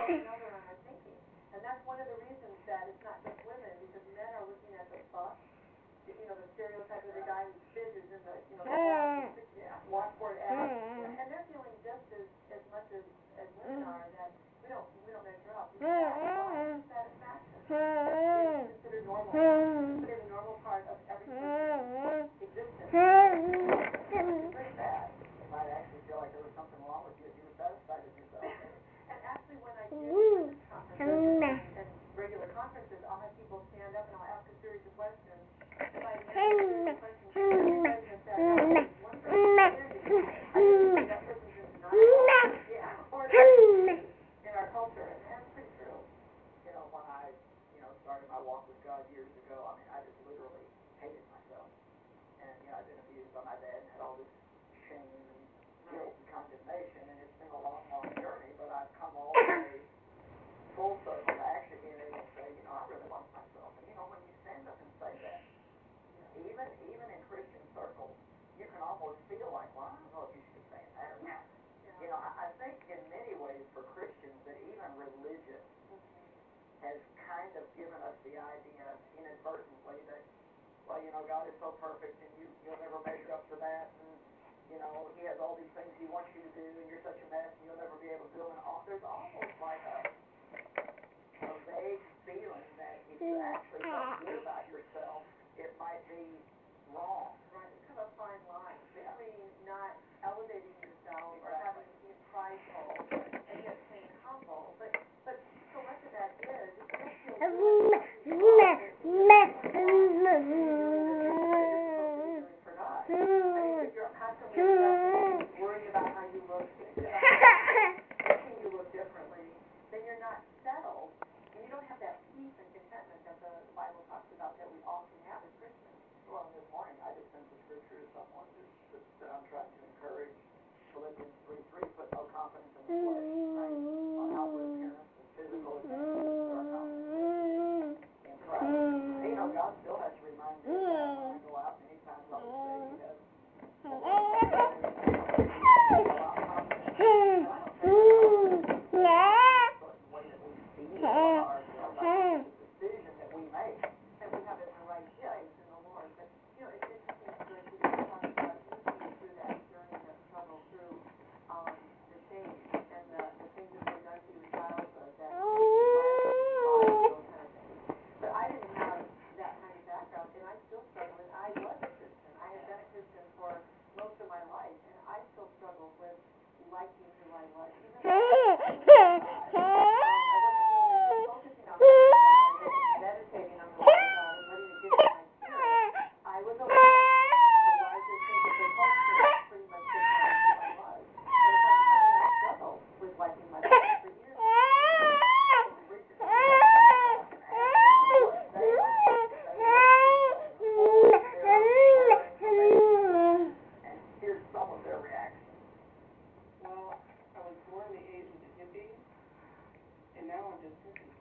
another on our thinking. And that's one of the reasons that it's not just women, because men are looking at the buff, the stereotype of the guy who spit is in the, washboard ass, and they're feeling just as much as women are that we don't measure up. Because that's satisfaction. It's considered normal. It's considered a normal part of every person's existence. It's pretty bad. You might actually feel like there was something wrong with you if you were satisfied with yourself. And actually, when I do conferences and regular conferences, I'll have people stand up and I'll ask a series of questions. If I answer the questions, everybody has that knowledge. One person I think that person's in denial. Yeah, or in our culture, and that's pretty true. When I, started my walk with God years ago, I mean, I just literally hated myself. And, I've been abused by my dad and had all this shame and guilt and condemnation, and it's been a long, long journey, but I've come all the way full circle to actually being able to say, I really love myself. And, when you stand up and say that, even in Christian circles, you can almost feel like, well, I don't know if you should be saying that or not. I think in many ways for Christians that even religion has kind of given us the idea inadvertently that, well, God is so perfect and you'll never measure up to that, and, He has all these things He wants you to do, and you're such a mess and you'll never be able to do them. There's almost like a vague feeling that if you actually felt good about yourself, it might be wrong. Right, it's kind of a fine line between not elevating yourself or having to be prideful and yet staying humble. But so much of that is, if you don't feel good for God. I mean, if you're constantly worried about how you look, wishing you look differently, then you're not settled, and you don't have that peace and contentment that the Bible talks about that we all can have as Christians. Well, this morning I just sent the scripture to someone that I'm trying to encourage. Philippians 3:3, put no confidence in the flesh, right? On outward appearance and physical advantages, but our confidence in Christ. God still has to remind me of that when I go out many times. I'll just say He has a lot of confidence. But the way that we feel our decision that we make. And we have it in the right place in the Lord. But, it's interesting to talk about you through that journey, that struggle through the shame and the things that were done to you in childhood, that those kind of things. But I didn't have that kind of background, and I still struggle. And I was a Christian. I had been a Christian for most of my life, and I still struggle with liking who I was. Even though I wasn't really focusing on meditating on the Word of God and letting it get to my spirit. I was okay. The larger things of the culture pretty much defined who I was. And if I'm telling I struggle with liking myself for years. And here's some of their reactions. Well, I was born the age of the hippie, and now I'm just hippie.